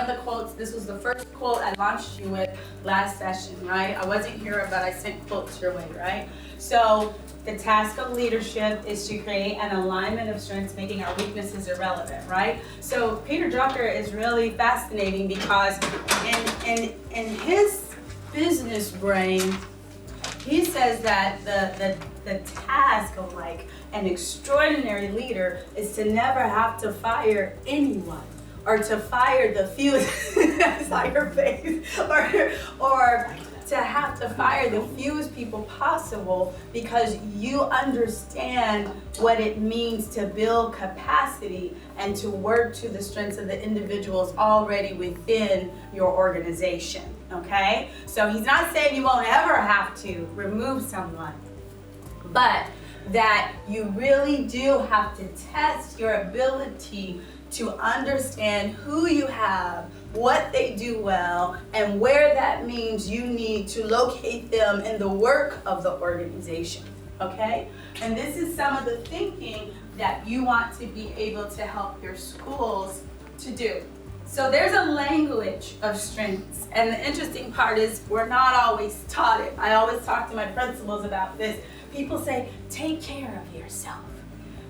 of the quotes, this was the first quote I launched you with last session, right? I wasn't here, but I sent quotes your way, right? So the task of leadership is to create an alignment of strengths, making our weaknesses irrelevant, right? So Peter Drucker is really fascinating because in his business brain, he says that the task of like an extraordinary leader is to never have to fire anyone, or to fire the fewest, I saw your face, or to have to fire the fewest people possible, because you understand what it means to build capacity and to work to the strengths of the individuals already within your organization, okay? So he's not saying you won't ever have to remove someone, but that you really do have to test your ability to understand who you have, what they do well, and where that means you need to locate them in the work of the organization, okay? And this is some of the thinking that you want to be able to help your schools to do. So there's a language of strengths, and the interesting part is we're not always taught it. I always talk to my principals about this. People say, take care of yourself.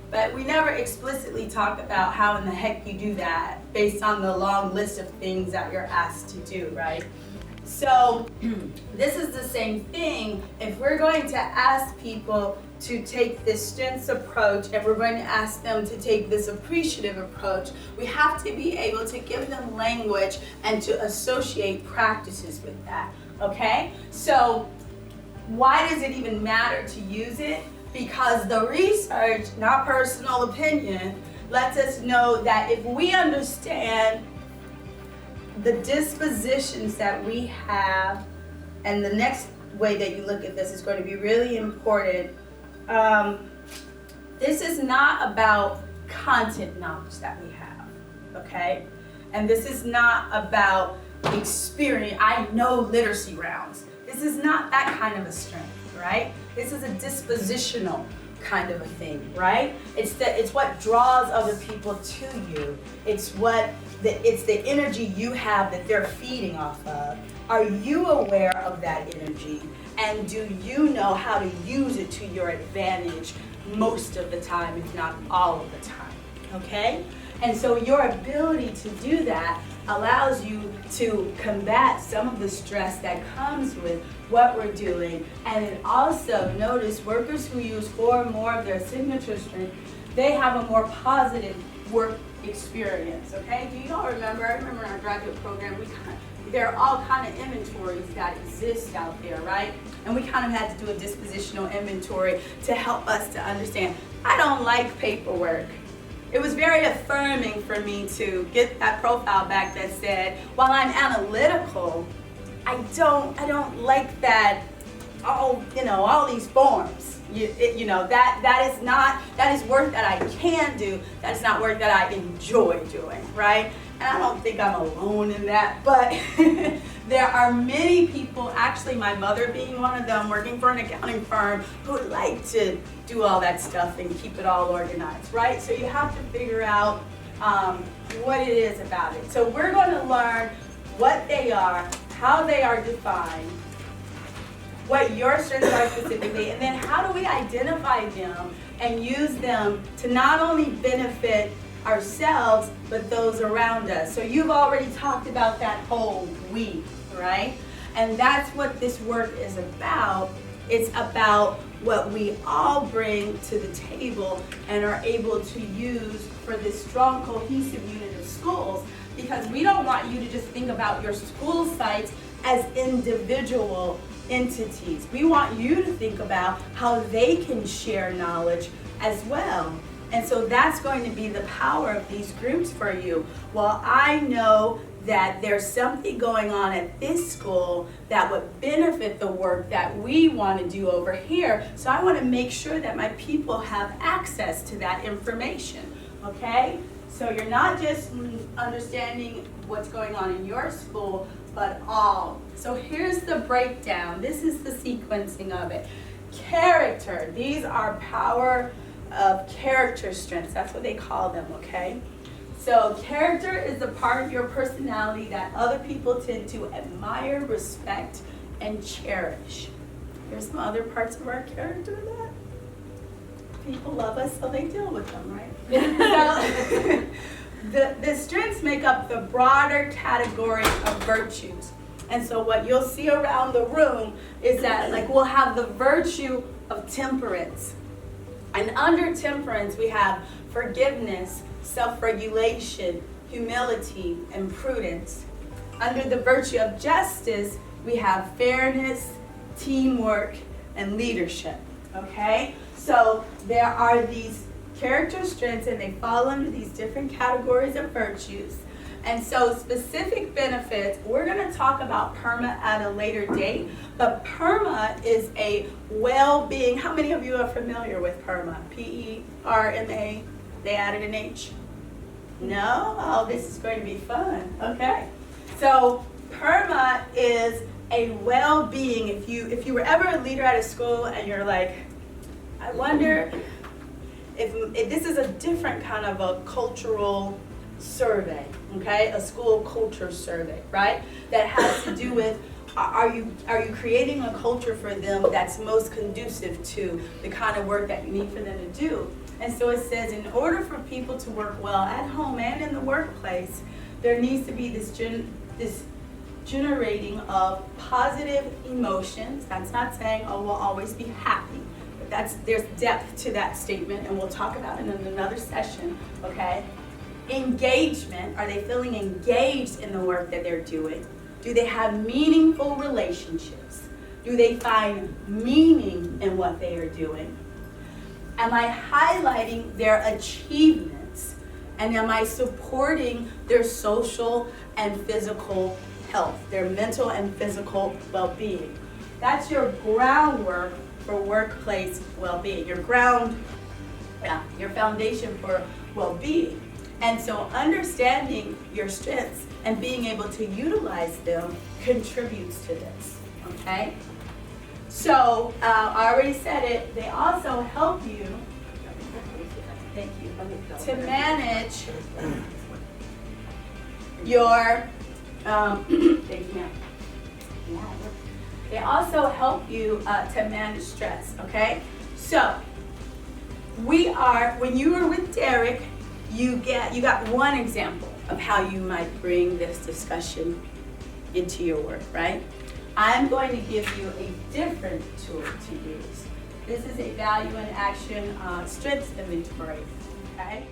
But we never explicitly talk about how in the heck you do that based on the long list of things that you're asked to do, right? So this is the same thing. If we're going to ask people to take this strengths approach and we're going to ask them to take this appreciative approach, we have to be able to give them language and to associate practices with that, okay? So why does it even matter to use it? Because the research, not personal opinion, lets us know that if we understand the dispositions that we have, and the next way that you look at this is going to be really important. This is not about content knowledge that we have, okay? And this is not about experience. I know literacy rounds. This is not that kind of a strength, right? This is a dispositional kind of a thing, right? It's what draws other people to you. It's the energy you have that they're feeding off of. Are you aware of that energy? And do you know how to use it to your advantage most of the time, if not all of the time, okay? And so your ability to do that allows you to combat some of the stress that comes with what we're doing. And it also, notice workers who use 4 or more of their signature strengths, they have a more positive work experience, okay? Do you all remember? I remember in our graduate program, there are all kind of inventories that exist out there, right? And we kind of had to do a dispositional inventory to help us to understand, I don't like paperwork. It was very affirming for me to get that profile back that said, while I'm analytical, I don't like that, all these forms. That is work that I can do. That is not work that I enjoy doing, right? And I don't think I'm alone in that, but there are many people, actually my mother being one of them, working for an accounting firm, who like to do all that stuff and keep it all organized, right? So you have to figure out what it is about it. So we're going to learn what they are, how they are defined, what your strengths are specifically, and then how do we identify them and use them to not only benefit ourselves, but those around us. So you've already talked about that whole we, right? And that's what this work is about. It's about what we all bring to the table and are able to use for this strong, cohesive unit of schools, because we don't want you to just think about your school sites as individual entities. We want you to think about how they can share knowledge as well. And so that's going to be the power of these groups for you. Well, I know that there's something going on at this school that would benefit the work that we want to do over here. So I want to make sure that my people have access to that information, okay? So you're not just understanding what's going on in your school, but all. So here's the breakdown. This is the sequencing of it. Character. These are power of character strengths. That's what they call them, okay? So character is the part of your personality that other people tend to admire, respect, and cherish. There's some other parts of our character that people love us, so they deal with them, right? So the strengths make up the broader category of virtues. And so what you'll see around the room is that like we'll have the virtue of temperance. And under temperance, we have forgiveness, self-regulation, humility, and prudence. Under the virtue of justice, we have fairness, teamwork, and leadership. Okay? So there are these character strengths, and they fall under these different categories of virtues. And so specific benefits, we're going to talk about PERMA at a later date, but PERMA is a well-being. How many of you are familiar with PERMA? P-E-R-M-A, they added an H? No? Oh, this is going to be fun. Okay. So PERMA is a well-being. If you were ever a leader at a school and you're like, I wonder if this is a different kind of a cultural survey, okay? A school culture survey, right? That has to do with are you creating a culture for them that's most conducive to the kind of work that you need for them to do? And so it says in order for people to work well at home and in the workplace, there needs to be this generating of positive emotions. That's not saying, oh, we'll always be happy. But there's depth to that statement, and we'll talk about it in another session, okay? Engagement, are they feeling engaged in the work that they're doing? Do they have meaningful relationships? Do they find meaning in what they are doing? Am I highlighting their achievements? And am I supporting their social and physical health, their mental and physical well-being? That's your groundwork for workplace well-being, your foundation for well-being. And so understanding your strengths and being able to utilize them contributes to this, okay? So I already said it, they also help you, thank you, to manage your, thank you, ma'am. They also help you to manage stress, okay? So when you were with Derek, you got one example of how you might bring this discussion into your work, right? I'm going to give you a different tool to use. This is a value and action strengths inventory, okay?